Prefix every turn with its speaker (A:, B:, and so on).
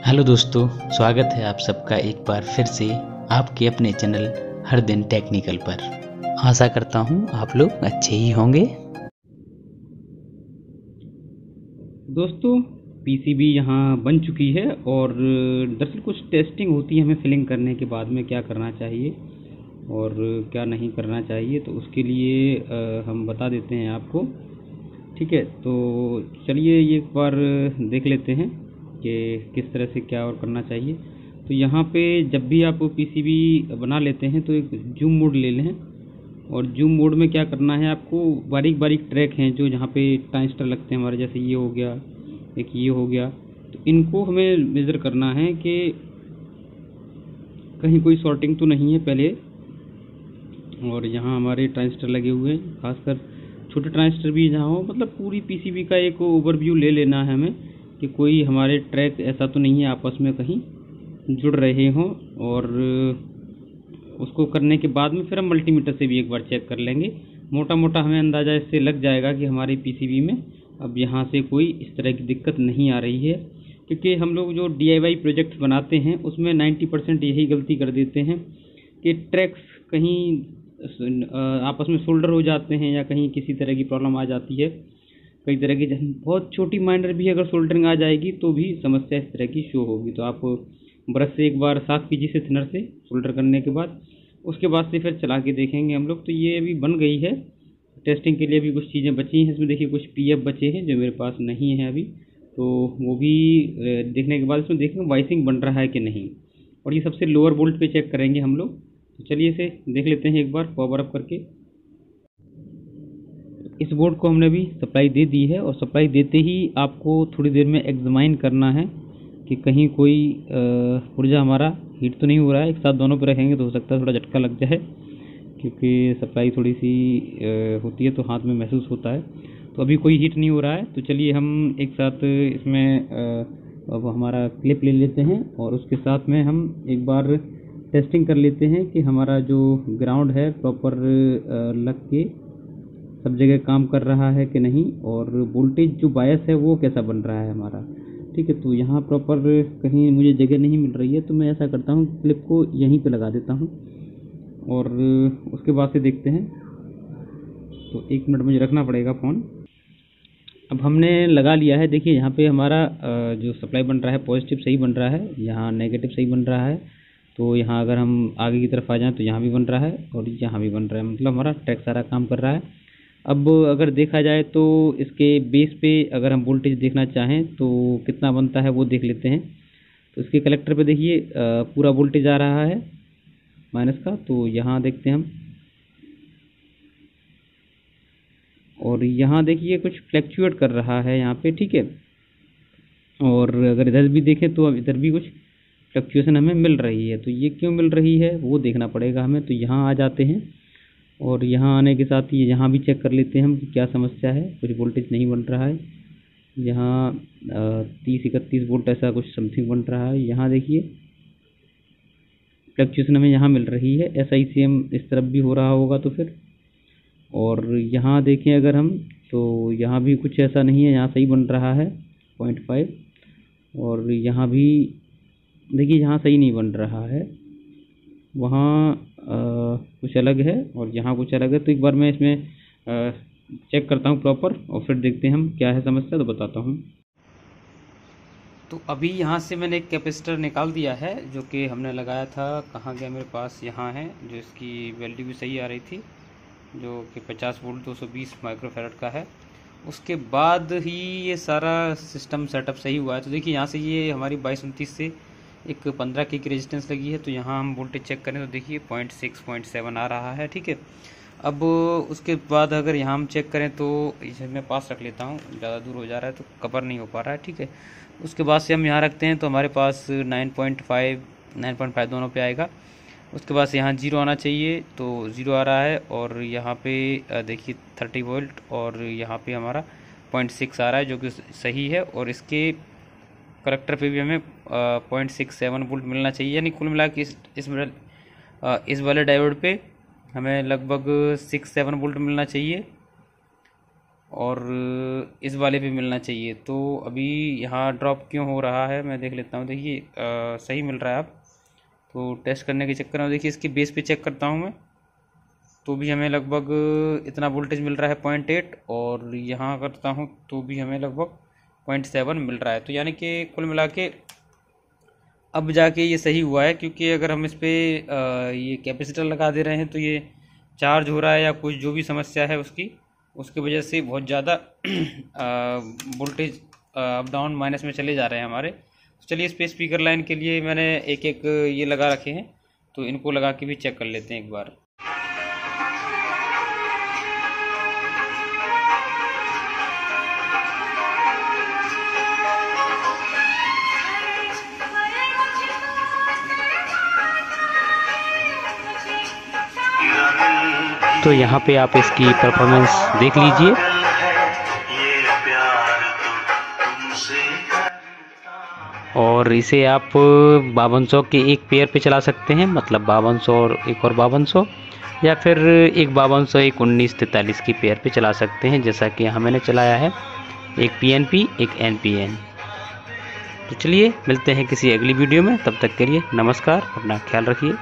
A: Hello दोस्तों, स्वागत है आप सबका एक बार फिर से आपके अपने चैनल हर दिन टेक्निकल पर। आशा करता हूँ आप लोग अच्छे ही होंगे। दोस्तों, पीसीबी यहाँ बन चुकी है और दरअसल कुछ टेस्टिंग होती है हमें फिलिंग करने के बाद में क्या करना चाहिए और क्या नहीं करना चाहिए, तो उसके लिए हम बता देते हैं आपको। ठीक है, तो चलिए एक बार देख लेते हैं कि किस तरह से क्या और करना चाहिए। तो यहाँ पे जब भी आप पीसीबी बना लेते हैं तो एक जूम मोड ले लें, और जूम मोड में क्या करना है, आपको बारीक बारीक ट्रैक हैं जो जहाँ पे ट्रांजिस्टर लगते हैं हमारे, जैसे ये हो गया, एक ये हो गया, तो इनको हमें मेज़र करना है कि कहीं कोई शॉर्टिंग तो नहीं है पहले। और यहाँ हमारे ट्रांजिस्टर लगे हुए हैं, खासकर छोटे ट्रांजिस्टर भी जहाँ हो, मतलब पूरी पीसीबी का एक ओवरव्यू ले लेना है हमें कि कोई हमारे ट्रैक ऐसा तो नहीं है आपस में कहीं जुड़ रहे हों। और उसको करने के बाद में फिर हम मल्टीमीटर से भी एक बार चेक कर लेंगे। मोटा मोटा हमें अंदाज़ा इससे लग जाएगा कि हमारी पीसीबी में अब यहाँ से कोई इस तरह की दिक्कत नहीं आ रही है, क्योंकि हम लोग जो DIY प्रोजेक्ट बनाते हैं उसमें 90% यही गलती कर देते हैं कि ट्रैक्स कहीं आपस में सोल्डर हो जाते हैं या कहीं किसी तरह की प्रॉब्लम आ जाती है। कई तरह की बहुत छोटी माइनर भी अगर सोल्डरिंग आ जाएगी तो भी समस्या इस तरह की शो होगी। तो आप ब्रश से एक बार साफ़ कीजिए से थिनर से सोल्डर करने के बाद, उसके बाद से फिर चला के देखेंगे हम लोग। तो ये अभी बन गई है, टेस्टिंग के लिए भी कुछ चीज़ें बची हैं इसमें। देखिए कुछ PF बचे हैं जो मेरे पास नहीं है अभी, तो वो भी देखने के बाद इसमें देखेंगे वाइसिंग बन रहा है कि नहीं। और ये सबसे लोअर वोल्ट पे चेक करेंगे हम लोग। तो चलिए इसे देख लेते हैं एक बार पावर अप करके। इस बोर्ड को हमने भी सप्लाई दे दी है, और सप्लाई देते ही आपको थोड़ी देर में एग्जामाइन करना है कि कहीं कोई पुर्जा हमारा हीट तो नहीं हो रहा है। एक साथ दोनों पे रखेंगे तो हो सकता है थोड़ा झटका लग जाए, क्योंकि सप्लाई थोड़ी सी होती है तो हाथ में महसूस होता है। तो अभी कोई हीट नहीं हो रहा है, तो चलिए हम एक साथ इसमें अब हमारा क्लिप ले लेते हैं और उसके साथ में हम एक बार टेस्टिंग कर लेते हैं कि हमारा जो ग्राउंड है प्रॉपर लग के सब जगह काम कर रहा है कि नहीं, और वोल्टेज जो बायस है वो कैसा बन रहा है हमारा। ठीक है, तो यहाँ प्रॉपर कहीं मुझे जगह नहीं मिल रही है, तो मैं ऐसा करता हूँ क्लिप को यहीं पे लगा देता हूँ और उसके बाद से देखते हैं। तो 1 मिनट मुझे रखना पड़ेगा फ़ोन। अब हमने लगा लिया है। देखिए यहाँ पे हमारा जो सप्लाई बन रहा है पॉजिटिव सही बन रहा है, यहाँ नेगेटिव सही बन रहा है। तो यहाँ अगर हम आगे की तरफ आ जाएँ तो यहाँ भी बन रहा है और यहाँ भी बन रहा है, मतलब हमारा ट्रैक सारा काम कर रहा है। अब अगर देखा जाए तो इसके बेस पे अगर हम वोल्टेज देखना चाहें तो कितना बनता है वो देख लेते हैं। तो इसके कलेक्टर पे देखिए पूरा वोल्टेज आ रहा है माइनस का, तो यहाँ देखते हैं हम, और यहाँ देखिए कुछ फ्लैक्चुएट कर रहा है यहाँ पे। ठीक है, और अगर इधर भी देखें तो अब इधर भी कुछ फ्लक्चुएशन हमें मिल रही है। तो ये क्यों मिल रही है वो देखना पड़ेगा हमें। तो यहाँ आ जाते हैं और यहाँ आने के साथ ही यहाँ भी चेक कर लेते हैं हम कि क्या समस्या है। कुछ वोल्टेज नहीं बन रहा है, यहाँ 30-31 वोल्ट ऐसा कुछ समथिंग बन रहा है। यहाँ देखिए फ्लक्चुएशन हमें यहाँ मिल रही है, ऐसा ही सेम इस तरफ भी हो रहा होगा तो फिर। और यहाँ देखें अगर हम, तो यहाँ भी कुछ ऐसा नहीं है, यहाँ सही बन रहा है 0.5। और यहाँ भी देखिए यहाँ सही नहीं बन रहा है, वहाँ कुछ अलग है और यहाँ कुछ अलग है। तो एक बार मैं इसमें चेक करता हूँ प्रॉपर और फिर देखते हैं हम क्या है समस्या, तो बताता हूँ। तो अभी यहाँ से मैंने एक कैपेसिटर निकाल दिया है जो कि हमने लगाया था, कहाँ गया मेरे पास, यहाँ है, जो इसकी वैल्यू भी सही आ रही थी, जो कि 50 वोल्ट 220 माइक्रोफैरड का है। उसके बाद ही ये सारा सिस्टम सेटअप सही हुआ है। तो देखिए यहाँ से ये हमारी 2229 से एक 15 की रेजिस्टेंस लगी है। तो यहाँ हम वोल्टेज चेक करें तो देखिए 0.6 0.7 आ रहा है। ठीक है, अब उसके बाद अगर यहाँ हम चेक करें तो इसे मैं पास रख लेता हूँ, ज़्यादा दूर हो जा रहा है तो कवर नहीं हो पा रहा है। ठीक है, उसके बाद से हम यहाँ रखते हैं तो हमारे पास 9.5 दोनों पे आएगा। उसके बाद से यहाँ 0 आना चाहिए, तो 0 आ रहा है। और यहाँ पे देखिए 30 वोल्ट, और यहाँ पे हमारा 0.6 आ रहा है जो कि सही है। और इसके कलेक्टर पे भी हमें 0.67 वोल्ट मिलना चाहिए, यानी कुल मिला के इस वाले डायोड पे हमें लगभग 6-7 वोल्ट मिलना चाहिए। और इस वाले पे मिलना चाहिए। तो अभी यहाँ ड्रॉप क्यों हो रहा है मैं देख लेता हूँ। देखिए सही मिल रहा है अब। तो टेस्ट करने के चक्कर में देखिए इसकी बेस पे चेक करता हूँ मैं, तो भी हमें लगभग इतना वोल्टेज मिल रहा है 0.8, और यहाँ करता हूँ तो भी हमें लगभग 0.7 मिल रहा है। तो यानी कि कुल मिला के अब जाके ये सही हुआ है, क्योंकि अगर हम इस पर ये कैपेसिटर लगा दे रहे हैं तो ये चार्ज हो रहा है या कुछ जो भी समस्या है उसकी वजह से बहुत ज़्यादा वोल्टेज अप डाउन माइनस में चले जा रहे हैं हमारे। तो चलिए इस पे स्पीकर लाइन के लिए मैंने एक एक ये लगा रखे हैं, तो इनको लगा के भी चेक कर लेते हैं एक बार। तो यहाँ पे आप इसकी परफॉर्मेंस देख लीजिए। और इसे आप 5200 के एक पेयर पे चला सकते हैं, मतलब 5200 और एक और 5200, या फिर एक 5200 एक 1943 की पेयर पे चला सकते हैं, जैसा कि यहाँ मैंने चलाया है, एक PNP एक NPN। तो चलिए मिलते हैं किसी अगली वीडियो में, तब तक के लिए नमस्कार, अपना ख्याल रखिए।